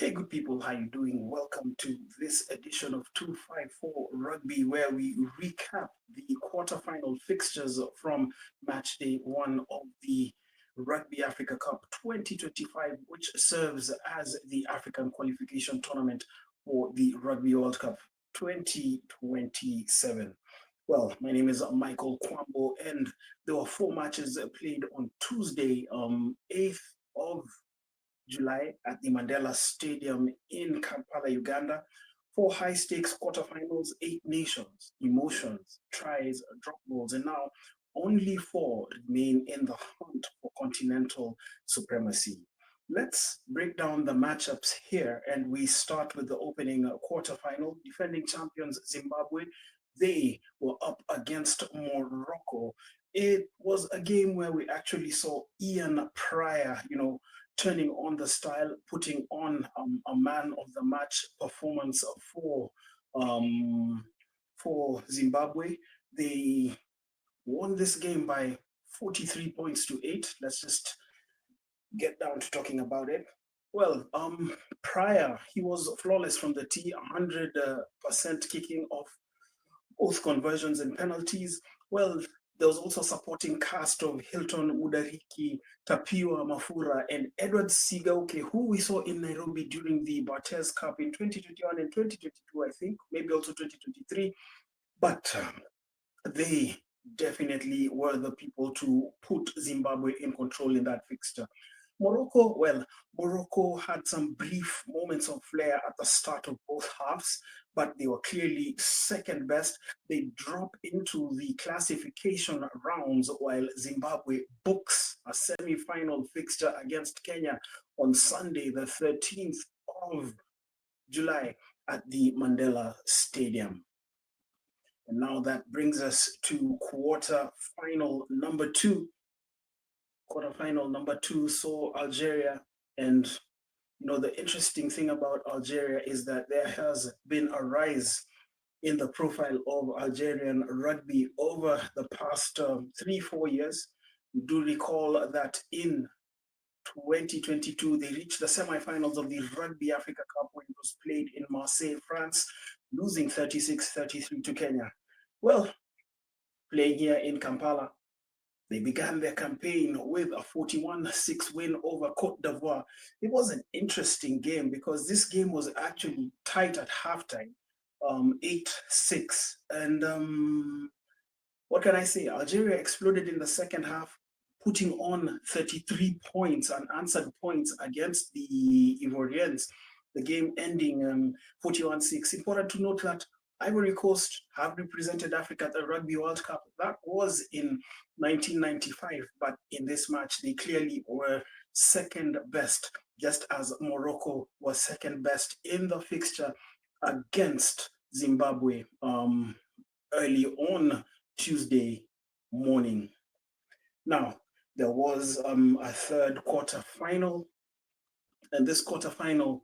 Hey, good people, how you doing? Welcome to this edition of 254 Rugby, where we recap the quarterfinal fixtures from match day one of the Rugby Africa Cup 2025, which serves as the African qualification tournament for the Rugby World Cup 2027. Well, my name is Michael Kwambo, and there were four matches played on Tuesday, 8th of July at the Mandela Stadium in Kampala, Uganda. Four high stakes quarterfinals, eight nations, emotions, tries, drop balls, and now only four remain in the hunt for continental supremacy. Let's break down the matchups here, and we start with the opening quarterfinal. Defending champions Zimbabwe, they were up against Morocco. It was a game where we actually saw Ian Pryor, turning on the style, putting on a man of the match performance um, for Zimbabwe. They won this game by 43 points to 8. Let's just get down to talking about it. Well, Pryor, he was flawless from the tee, 100% kicking off both conversions and penalties. Well, there was also a supporting cast of Hilton Udariki, Tapiwa Mafura, and Edward Sigauke, who we saw in Nairobi during the Bartes Cup in 2021 and 2022, I think, maybe also 2023. But they definitely were the people to put Zimbabwe in control in that fixture. Morocco had some brief moments of flair at the start of both halves, but they were clearly second best. They drop into the classification rounds while Zimbabwe books a semi-final fixture against Kenya on Sunday, the 13th of July at the Mandela Stadium. And now that brings us to quarterfinal number two. Quarterfinal number two saw Algeria, and the interesting thing about Algeria is that there has been a rise in the profile of Algerian rugby over the past 3-4 years. You do recall that in 2022 they reached the semifinals of the Rugby Africa Cup when it was played in Marseille, France, losing 36-33 to Kenya. Well, playing here in Kampala, they began their campaign with a 41-6 win over Cote d'Ivoire. It was an interesting game because this game was actually tight at halftime, 8-6. And what can I say? Algeria exploded in the second half, putting on 33 points, unanswered points against the Ivorians. The game ending 41-6. Important to note that Ivory Coast have represented Africa at the Rugby World Cup. That was in 1995, but in this match, they clearly were second best, just as Morocco was second best in the fixture against Zimbabwe early on Tuesday morning. Now, there was a third quarterfinal, and this quarterfinal,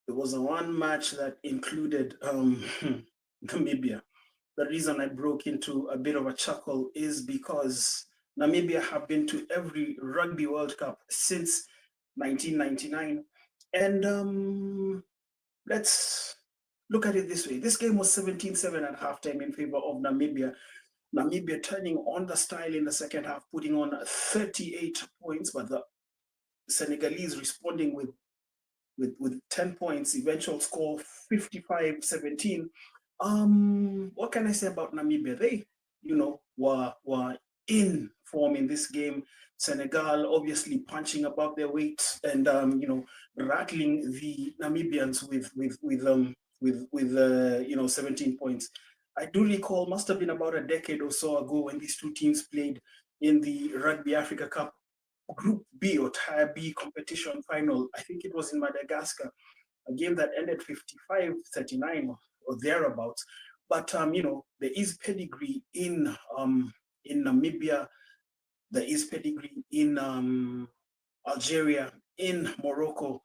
it was a one match that included Namibia. The reason I broke into a bit of a chuckle is because Namibia have been to every Rugby World Cup since 1999. And let's look at it this way. This game was 17-7 at halftime in favor of Namibia. Namibia turning on the style in the second half, putting on 38 points, but the Senegalese responding with 10 points, eventual score 55-17. What can I say about Namibia? They, were in form in this game. Senegal obviously punching above their weight and rattling the Namibians with 17 points. I do recall, must have been about a decade or so ago when these two teams played in the Rugby Africa Cup Group B or Tier B competition final. I think it was in Madagascar, a game that ended 55-39 or thereabouts. But there is pedigree in Namibia, there is pedigree in Algeria, in Morocco,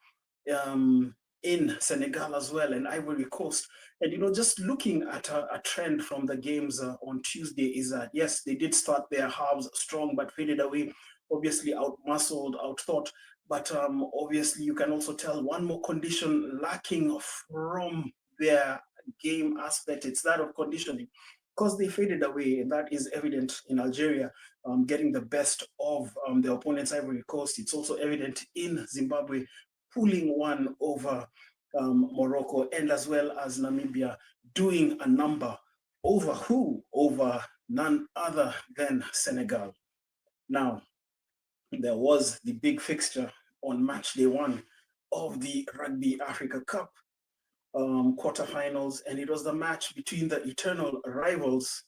in Senegal as well, and Ivory Coast. And just looking at a trend from the games on Tuesday is that yes, they did start their halves strong, but faded away. Obviously, out-muscled, out-thought. But obviously, you can also tell one more condition lacking from their game aspect. It's that of conditioning, because they faded away, and that is evident in Algeria getting the best of the opponent's Ivory Coast. It's also evident in Zimbabwe pulling one over Morocco, and as well as Namibia doing a number over who? Over none other than Senegal. Now, there was the big fixture on match day one of the Rugby Africa Cup quarterfinals, and it was the match between the eternal rivals.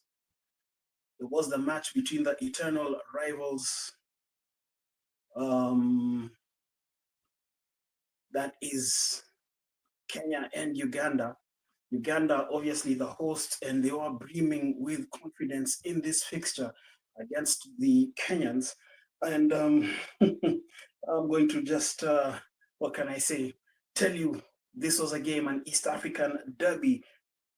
It was the match between the eternal rivals. That is Kenya and Uganda. Uganda, obviously the hosts, and they were brimming with confidence in this fixture against the Kenyans. And I'm going to just, what can I say, tell you, this was a game, an East African derby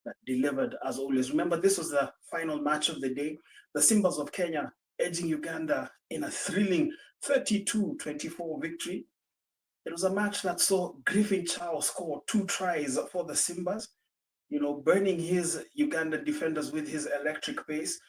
that delivered as always. Remember, this was the final match of the day. The Simbas of Kenya edging Uganda in a thrilling 32-24 victory. It was a match that saw Griffin Chow score 2 tries for the Simbas, you know, burning his Ugandan defenders with his electric pace.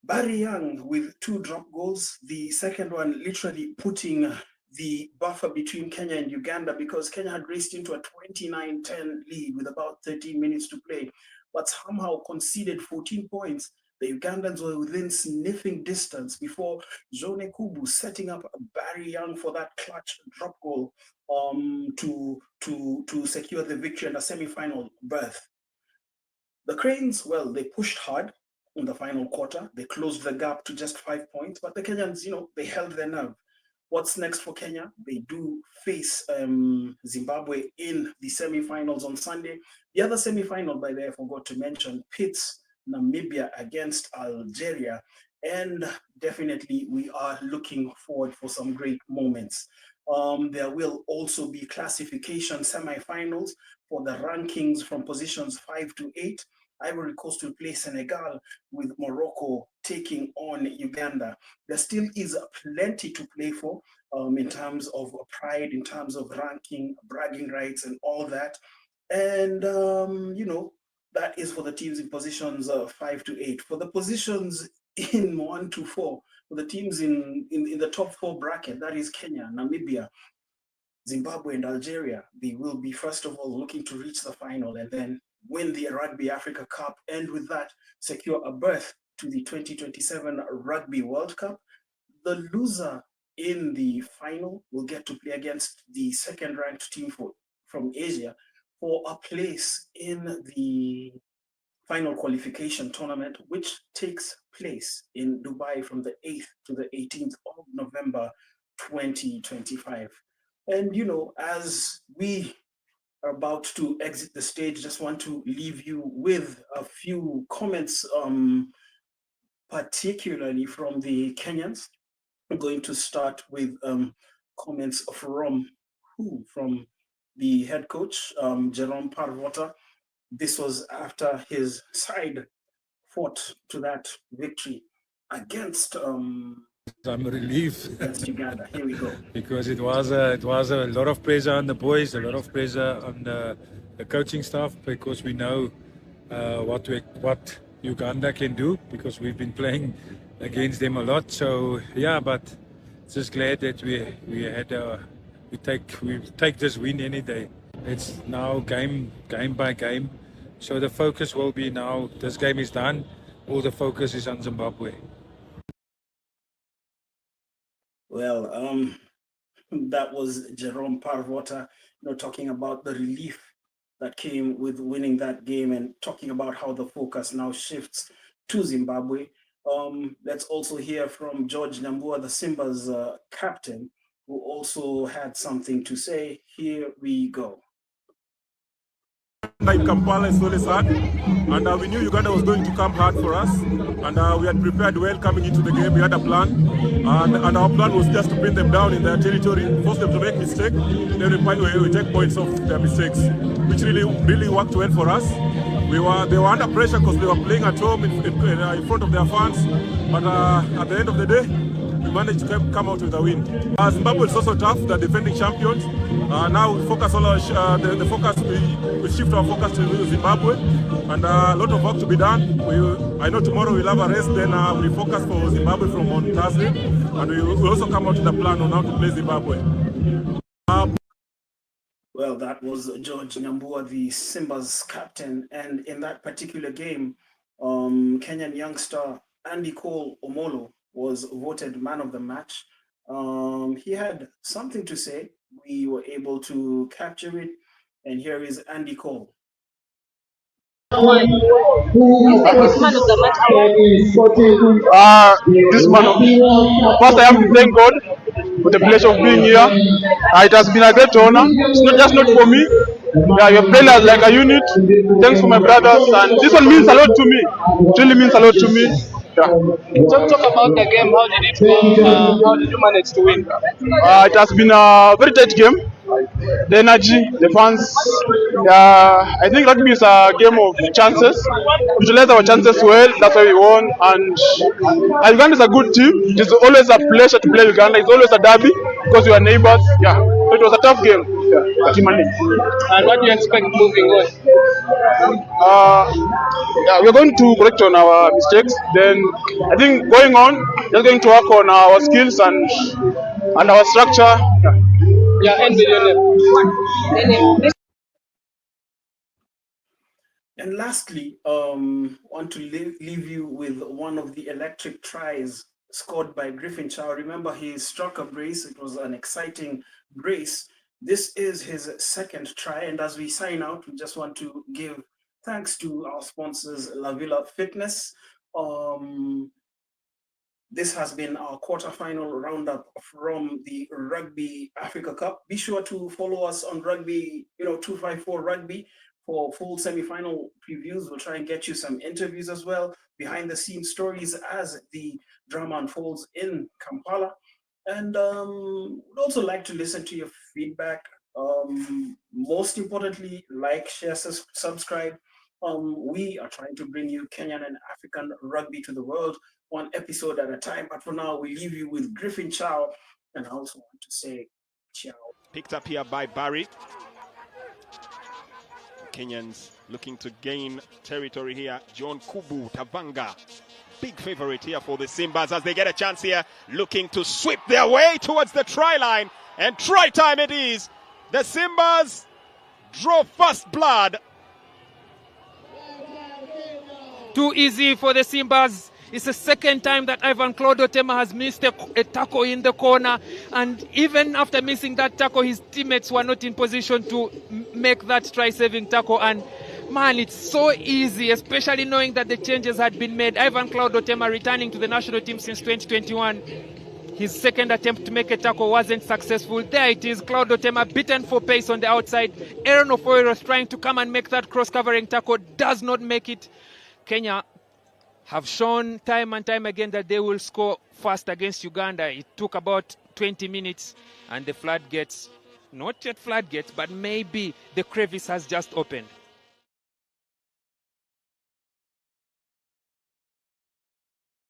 Barry Young with 2 drop goals, the second one literally putting the buffer between Kenya and Uganda, because Kenya had raced into a 29-10 lead with about 13 minutes to play, but somehow conceded 14 points. The Ugandans were within sniffing distance before Jone Kubu setting up Barry Young for that clutch drop goal to secure the victory and a semi-final berth. The Cranes, well, they pushed hard in the final quarter. They closed the gap to just 5 points, but the Kenyans, you know, they held their nerve. What's next for Kenya? They do face Zimbabwe in the semi-finals on Sunday. The other semi-final, by the way, I forgot to mention, pits Namibia against Algeria. And definitely we are looking forward for some great moments. There will also be classification semi-finals for the rankings from positions 5 to 8. Ivory Coast will play Senegal, with Morocco taking on Uganda. There still is plenty to play for in terms of pride, in terms of ranking, bragging rights, and all that. And, you know, that is for the teams in positions 5 to 8. For the positions in 1 to 4, for the teams in the top 4 bracket, that is Kenya, Namibia, Zimbabwe, and Algeria, they will be, first of all, looking to reach the final and then win the Rugby Africa Cup, and with that, secure a berth to the 2027 Rugby World Cup. The loser in the final will get to play against the second-ranked team from Asia for a place in the final qualification tournament, which takes place in Dubai from the 8th to the 18th of November 2025. And, you know, as we are about to exit the stage, just want to leave you with a few comments, particularly from the Kenyans. I'm going to start with comments from the head coach, Jerome Parva. This was after his side fought to that victory against I'm relieved against Uganda. Here we go. Because it was a lot of pressure on the boys, a lot of pressure on the coaching staff, because we know what Uganda can do, because we've been playing against them a lot. So yeah, but just glad that we take this win any day. It's now game by game. So the focus will be now. This game is done. All the focus is on Zimbabwe. Well, that was Jerome Parva, you know, talking about the relief that came with winning that game, and talking about how the focus now shifts to Zimbabwe. Let's also hear from George Nambua, the Simba's captain, who also had something to say. Here we go. In Kampala is always hard, and we knew Uganda was going to come hard for us, and we had prepared well coming into the game. We had a plan, and our plan was just to pin them down in their territory, force them to make mistakes, then we take points off their mistakes, which really worked well for us. They were under pressure because they were playing at home in front of their fans, but at the end of the day, we managed to come out with a win. Zimbabwe is also tough, the defending champions. Now we focus all our, we shift our focus to Zimbabwe, and a lot of work to be done. I know tomorrow we'll have a rest, then we focus for Zimbabwe from on Thursday, and we will also come out with a plan on how to play Zimbabwe. Well, that was George Nambua, the Simba's captain, and in that particular game, Kenyan youngster Cole Omo was voted man of the match. He had something to say. We were able to capture it, and here is Andy Cole. This man of the match. This man of first, I have to thank God for the pleasure of being here. It has been a great honor. It's not just not for me. Yeah, your players like a unit. Thanks for my brothers, and this one means a lot to me. It really means a lot to me. Yeah. Talk about the game. How did it go? How did you manage to win? It has been a very tight game. The energy, the fans. I think rugby is a game of chances. We utilize our chances well. That's why we won. And Uganda is a good team. It is always a pleasure to play Uganda. It's always a derby because we are neighbors. Yeah, so it was a tough game. Yeah, and what do you expect moving on? We're going to correct on our mistakes. Then I think going on, just going to work on our skills and our structure. Yeah, end video. And lastly, want to leave you with one of the electric tries scored by Griffin Chow. Remember, he struck a brace. It was an exciting brace. This is his second try. And as we sign out, we just want to give thanks to our sponsors, La Villa Fitness. This has been our quarterfinal roundup from the Rugby Africa Cup. Be sure to follow us on Rugby, 254 Rugby for full semi-final previews. We'll try and get you some interviews as well, behind the scenes stories as the drama unfolds in Kampala. And we'd also like to listen to your feedback. Most importantly, like, share, subscribe. We are trying to bring you Kenyan and African rugby to the world, one episode at a time. But for now, we leave you with Griffin Chow. And I also want to say ciao. Picked up here by Barry. Kenyans looking to gain territory here. John Kubu Tavanga, big favorite here for the Simbas as they get a chance here, looking to sweep their way towards the try line. And try time it is. The Simbas draw first blood. Too easy for the Simbas. It's the second time that Ivan Claude Otema has missed a tackle in the corner. And even after missing that tackle, his teammates were not in position to make that try-saving tackle. And man, it's so easy, especially knowing that the changes had been made. Ivan Claude Otema returning to the national team since 2021. His second attempt to make a tackle wasn't successful. There it is, Claude Otema beaten for pace on the outside. Aaron Ofoeros trying to come and make that cross-covering tackle, does not make it. Kenya have shown time and time again that they will score fast against Uganda. It took about 20 minutes and the floodgates, not yet floodgates, but maybe the crevice has just opened.